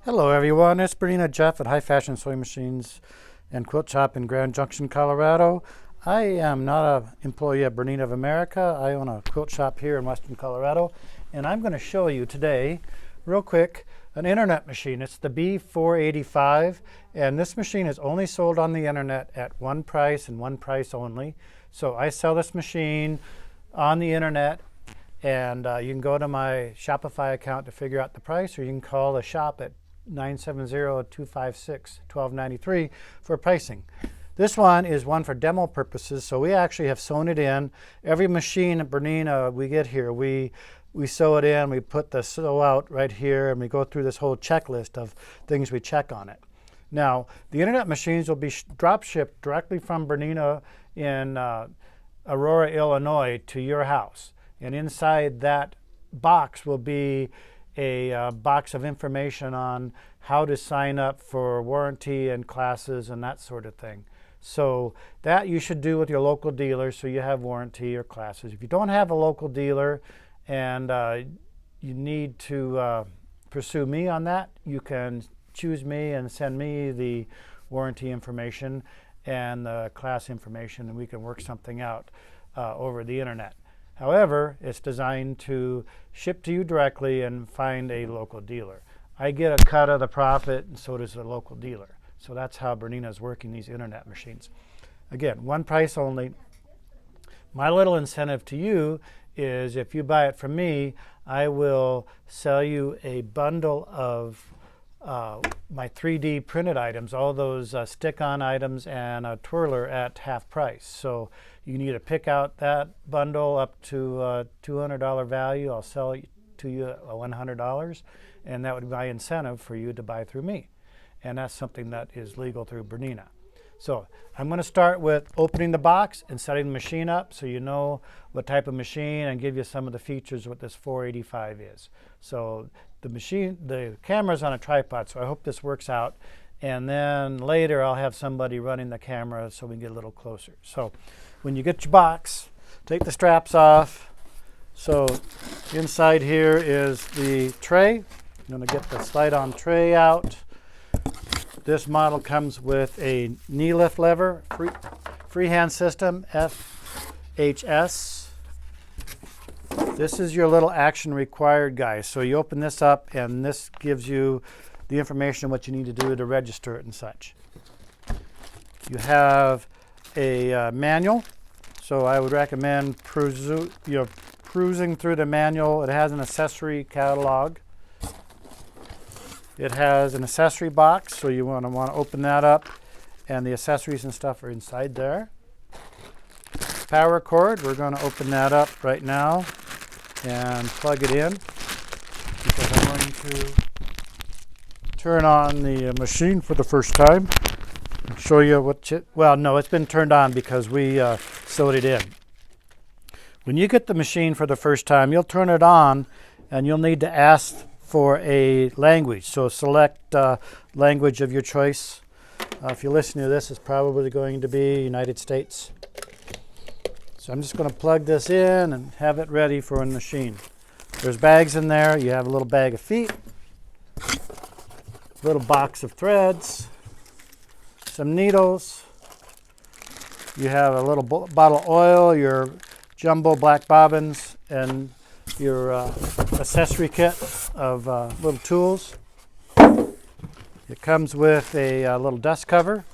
Hello everyone, it's Bernina Jeff at High Fashion Sewing Machines and Quilt Shop in Grand Junction, Colorado. I am not an employee of Bernina of America. I own a quilt shop here in Western Colorado, and I'm going to show you today, real quick, an internet machine. It's the B485, and this machine is only sold on the internet at one price and one price only. So I sell this machine on the internet, and you can go to my Shopify account to figure out the price, or you can call the shop at 970-256-1293 for pricing. This one is one for demo purposes, so we actually have sewn it in. Every machine at Bernina we get here, we sew it in, we put the sew out right here, and we go through this whole checklist of things we check on it. Now, the internet machines will be drop shipped directly from Bernina in Aurora, Illinois to your house. And inside that box will be a box of information on how to sign up for warranty and classes and that sort of thing. So that you should do with your local dealer so you have warranty or classes. If you don't have a local dealer and you need to pursue me on that, you can choose me and send me the warranty information and the class information, and we can work something out over the internet. However, it's designed to ship to you directly and find a local dealer. I get a cut of the profit, and so does the local dealer. So that's how Bernina is working these internet machines. Again, one price only. My little incentive to you is if you buy it from me, I will sell you a bundle of my 3D printed items, all those stick-on items and a twirler at half price. So you can either pick out that bundle up to a $200 value. I'll sell it to you at $100, and that would be my incentive for you to buy through me. And that's something that is legal through Bernina. So I'm going to start with opening the box and setting the machine up so you know what type of machine, and give you some of the features what this 485 is. So the camera's on a tripod, so I hope this works out. And then later I'll have somebody running the camera so we can get a little closer. So when you get your box, take the straps off. So inside here is the tray. I'm going to get the slide-on tray out. This model comes with a knee lift lever, freehand system, FHS. This is your little action required, guys. So you open this up, and this gives you the information what you need to do to register it and such. You have a manual, so I would recommend perusing through the manual. It has an accessory catalog. It has an accessory box, so you want to open that up, and the accessories and stuff are inside there. Power cord, we're going to open that up right now and plug it in, because I'm going to turn on the machine for the first time and show you well, no, it's been turned on because we sewed it in. When you get the machine for the first time, you'll turn it on and you'll need to ask for a language. So select language of your choice. If you listen to this, it's probably going to be United States. So I'm just going to plug this in and have it ready for a machine. There's bags in there. You have a little bag of feet, a little box of threads, some needles. You have a little bottle of oil, your jumbo black bobbins, and your accessory kit of little tools. It comes with a little dust cover.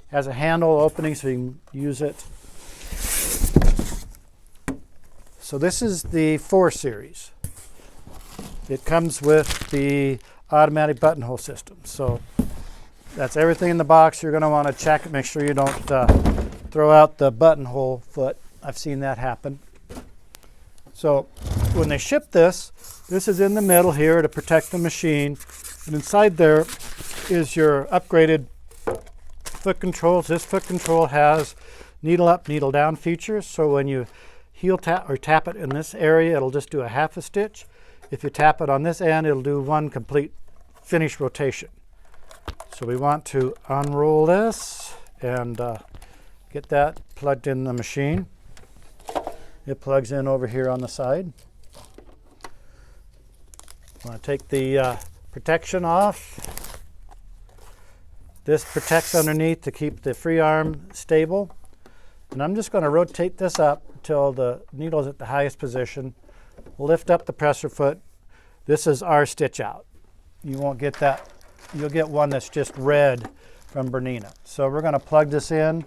Has a handle opening so you can use it. So this is the 4 series. It comes with the automatic buttonhole system. So that's everything in the box. You're going to want to check it, make sure you don't throw out the buttonhole foot. I've seen that happen. So when they ship this is in the middle here to protect the machine. And inside there is your upgraded foot controls. This foot control has needle up, needle down features. So when you heel tap or tap it in this area, it'll just do a half a stitch. If you tap it on this end, it'll do one complete finish rotation. So we want to unroll this and get that plugged in the machine. It plugs in over here on the side. I want to take the protection off. This protects underneath to keep the free arm stable. And I'm just going to rotate this up until the needle is at the highest position. Lift up the presser foot. This is our stitch out. You won't get that. You'll get one that's just red from Bernina. So we're going to plug this in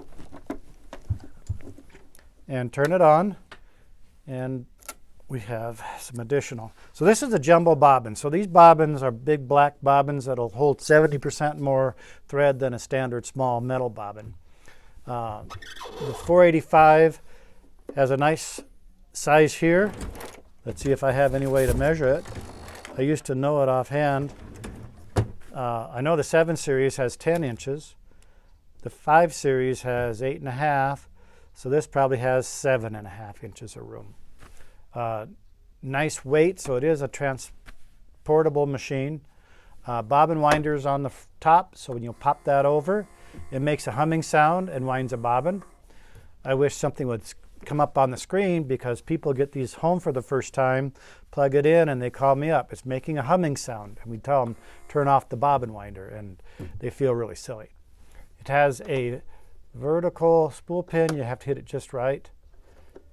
and turn it on. And we have some additional. So this is a jumbo bobbin. So these bobbins are big black bobbins that'll hold 70% more thread than a standard small metal bobbin. The 485 has a nice size here. Let's see if I have any way to measure it. I used to know it offhand. I know the 7 series has 10 inches. The 5 series has 8.5. So this probably has 7.5 inches of room. Nice weight, so it is a transportable machine. Bobbin winders on the top, so when you pop that over, it makes a humming sound and winds a bobbin. I wish something would come up on the screen because people get these home for the first time, plug it in, and they call me up. It's making a humming sound, and we tell them, turn off the bobbin winder, and they feel really silly. It has a vertical spool pin. You have to hit it just right.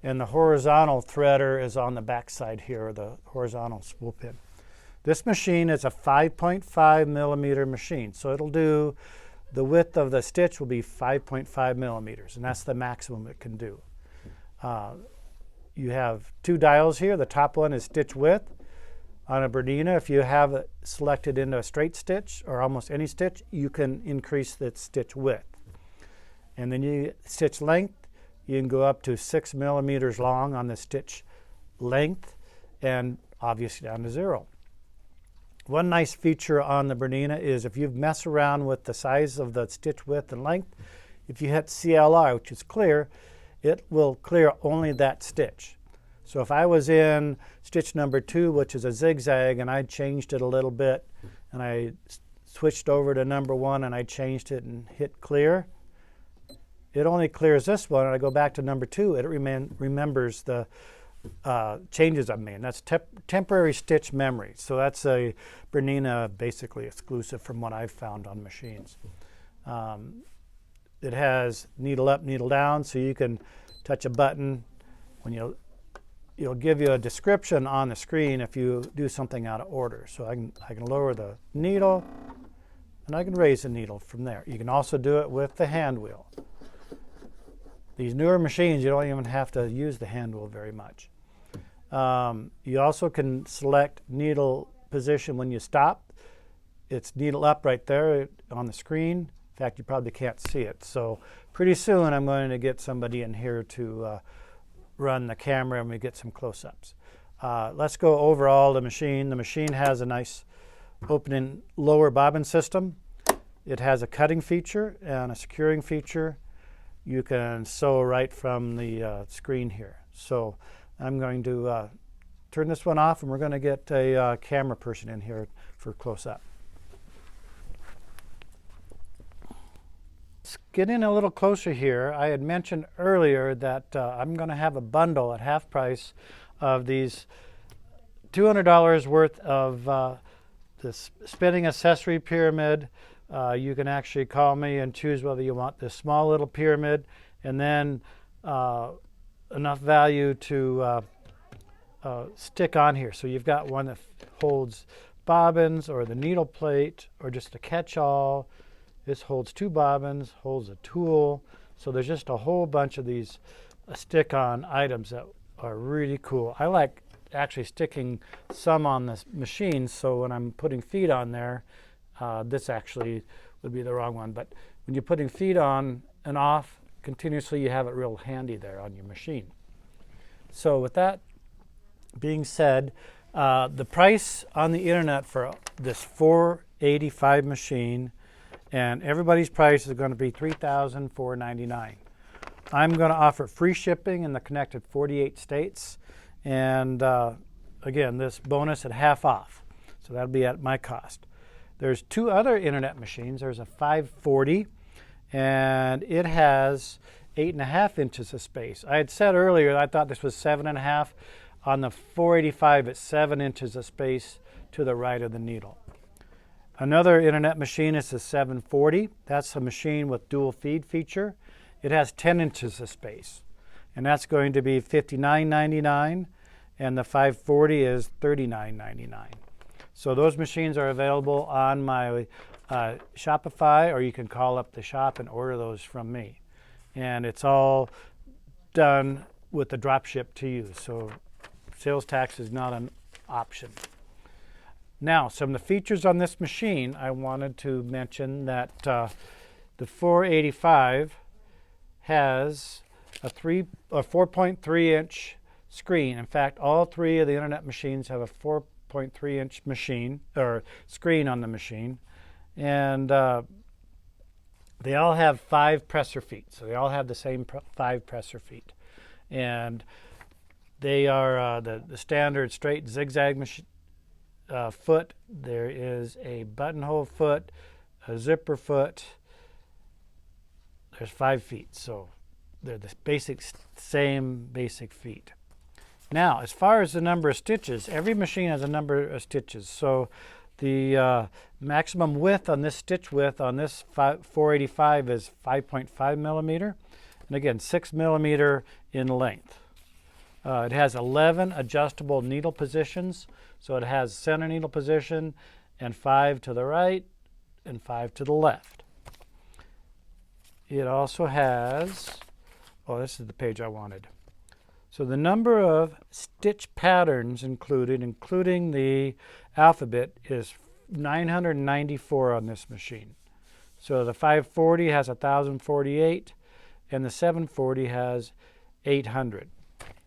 And the horizontal threader is on the back side here, the horizontal spool pin. This machine is a 5.5 millimeter machine, so it'll do, the width of the stitch will be 5.5 millimeters, and that's the maximum it can do. You have 2 dials here. The top one is stitch width. On a Bernina, if you have it selected into a straight stitch or almost any stitch, you can increase the stitch width. And then you stitch length. You can go up to 6 millimeters long on the stitch length, and obviously down to 0. One nice feature on the Bernina is if you mess around with the size of the stitch width and length, if you hit CLR, which is clear, it will clear only that stitch. So if I was in stitch number 2, which is a zigzag, and I changed it a little bit, and I switched over to number 1 and I changed it and hit clear, it only clears this one, and I go back to number 2, it remembers the changes I've made. That's temporary stitch memory. So that's a Bernina basically exclusive from what I've found on machines. It has needle up, needle down, so you can touch a button. When it'll give you a description on the screen if you do something out of order. So I can lower the needle, and I can raise the needle from there. You can also do it with the hand wheel. These newer machines, you don't even have to use the hand wheel very much. You also can select needle position when you stop. It's needle up right there on the screen. In fact, you probably can't see it. So pretty soon I'm going to get somebody in here to run the camera and we get some close-ups. Let's go overall the machine. The machine has a nice opening lower bobbin system. It has a cutting feature and a securing feature. You can sew right from the screen here. So I'm going to turn this one off, and we're going to get a camera person in here for close-up. Let's get in a little closer here. I had mentioned earlier that I'm going to have a bundle at half price of these $200 worth of this spinning accessory pyramid. You can actually call me and choose whether you want this small little pyramid and then enough value to stick on here. So you've got one that holds bobbins or the needle plate or just a catch-all. This holds 2 bobbins, holds a tool. So there's just a whole bunch of these stick-on items that are really cool. I like actually sticking some on this machine, so when I'm putting feet on there, this actually would be the wrong one. But when you're putting feet on and off continuously, you have it real handy there on your machine. So with that being said, the price on the internet for this 485 machine, and everybody's price is going to be $3,499. I'm going to offer free shipping in the connected 48 states. And again, this bonus at half off. So that'll be at my cost. There's 2 other internet machines. There's a 540, and it has 8.5 inches of space. I had said earlier I thought this was 7.5. On the 485, it's 7 inches of space to the right of the needle. Another internet machine is the 740. That's a machine with dual feed feature. It has 10 inches of space, and that's going to be $59.99, and the 540 is $39.99. So those machines are available on my Shopify, or you can call up the shop and order those from me. And it's all done with the drop ship to you, so sales tax is not an option. Now, some of the features on this machine, I wanted to mention that the 485 has a 4.3-inch screen. In fact, all three of the internet machines have a 4.3-inch machine or screen on the machine, and they all have 5 presser feet. So they all have the same 5 presser feet, and they are the standard straight zigzag machine. Foot. There is a buttonhole foot, a zipper foot. There's 5 feet, so they're the same basic feet. Now, as far as the number of stitches, every machine has a number of stitches. So the maximum width on this stitch width on this 485 is 5.5 millimeter, and again 6 millimeter in length. It has 11 adjustable needle positions. So it has center needle position and 5 to the right and 5 to the left. It also has, oh, this is the page I wanted. So the number of stitch patterns included, including the alphabet, is 994 on this machine. So the 540 has 1,048 and the 740 has 800.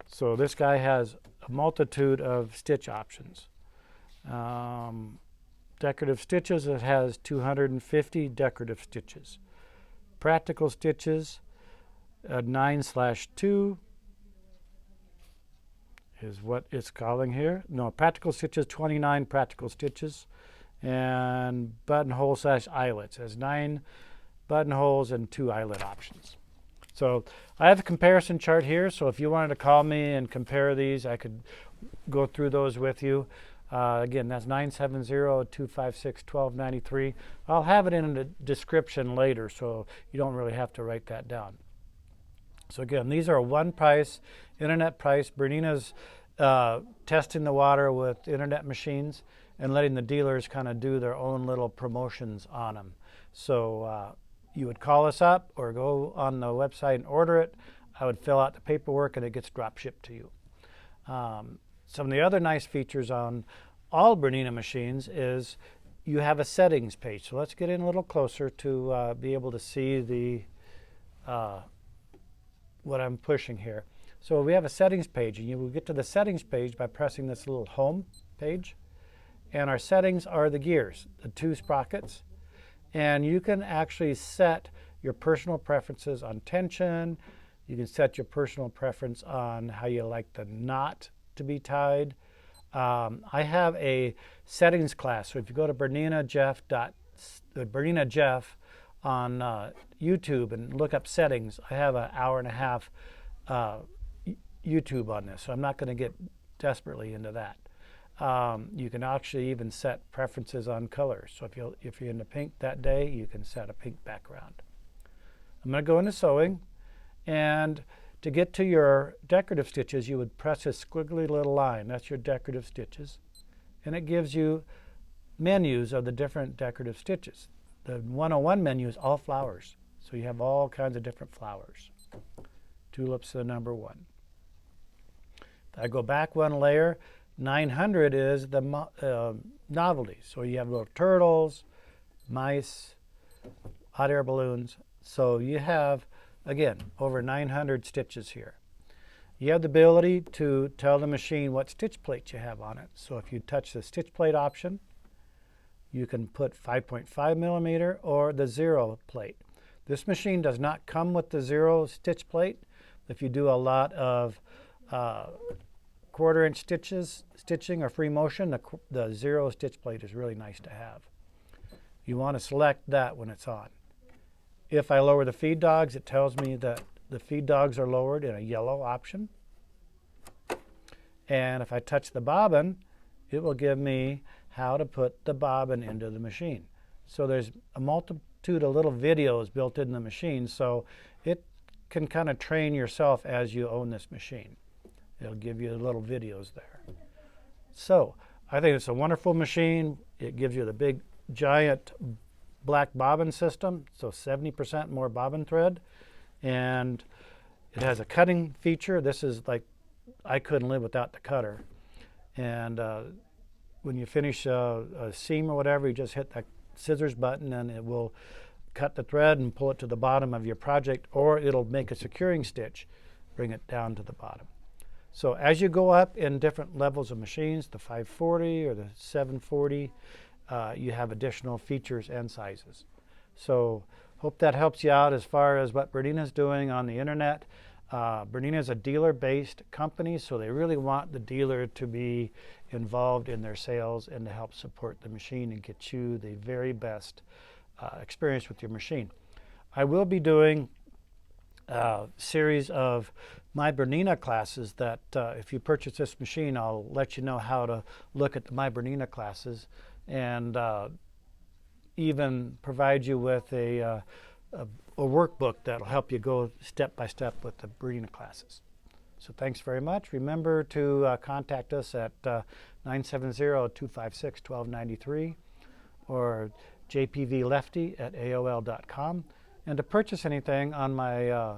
So this guy has a multitude of stitch options. Decorative stitches, it has 250 decorative stitches. Practical stitches, 9/2 is what it's calling here. No, practical stitches, 29 practical stitches. And buttonhole / eyelets has 9 buttonholes and 2 eyelet options. So I have a comparison chart here, so if you wanted to call me and compare these, I could go through those with you. Again, that's 970-256-1293. I'll have it in the description later, so you don't really have to write that down. So again, these are one price, internet price. Bernina's testing the water with internet machines and letting the dealers kind of do their own little promotions on them. So you would call us up or go on the website and order it. I would fill out the paperwork and it gets drop shipped to you. Some of the other nice features on all Bernina machines is you have a settings page. So let's get in a little closer to be able to see the what I'm pushing here. So we have a settings page, and you will get to the settings page by pressing this little home page. And our settings are the gears, the 2 sprockets. And you can actually set your personal preferences on tension. You can set your personal preference on how you like the knot to be tied. I have a settings class, so if you go to Bernina Jeff on YouTube and look up settings, I have an hour-and-a-half YouTube on this, so I'm not going to get desperately into that. You can actually even set preferences on colors. So if you're into pink that day, you can set a pink background. I'm going to go into sewing, and to get to your decorative stitches, you would press a squiggly little line. That's your decorative stitches. And it gives you menus of the different decorative stitches. The 101 menu is all flowers. So you have all kinds of different flowers. Tulips are number 1. If I go back 1 layer, 900 is the novelty. So you have little turtles, mice, hot air balloons. So you have, again, over 900 stitches here. You have the ability to tell the machine what stitch plate you have on it. So if you touch the stitch plate option, you can put 5.5 millimeter or the 0 plate. This machine does not come with the 0 stitch plate. If you do a lot of 1/4 inch stitching or free motion, the 0 stitch plate is really nice to have. You want to select that when it's on. If I lower the feed dogs, it tells me that the feed dogs are lowered in a yellow option. And if I touch the bobbin, it will give me how to put the bobbin into the machine. So there's a multitude of little videos built in the machine, so it can kind of train yourself as you own this machine. It'll give you little videos there. So I think it's a wonderful machine. It gives you the big giant black bobbin system, so 70% more bobbin thread, and it has a cutting feature. This is like, I couldn't live without the cutter. And when you finish a seam or whatever, you just hit that scissors button and it will cut the thread and pull it to the bottom of your project, or it'll make a securing stitch, bring it down to the bottom. So as you go up in different levels of machines, the 540 or the 740, you have additional features and sizes. So hope that helps you out as far as what Bernina's doing on the internet. Bernina is a dealer-based company, so they really want the dealer to be involved in their sales and to help support the machine and get you the very best experience with your machine. I will be doing a series of My Bernina classes that if you purchase this machine, I'll let you know how to look at the My Bernina classes, and even provide you with a workbook that'll help you go step by step with the Bernina classes. So thanks very much. Remember to contact us at 970-256-1293 or jpvlefty at AOL.com. And to purchase anything on my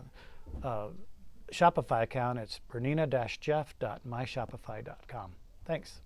Shopify account, it's bernina-jeff.myshopify.com. Thanks.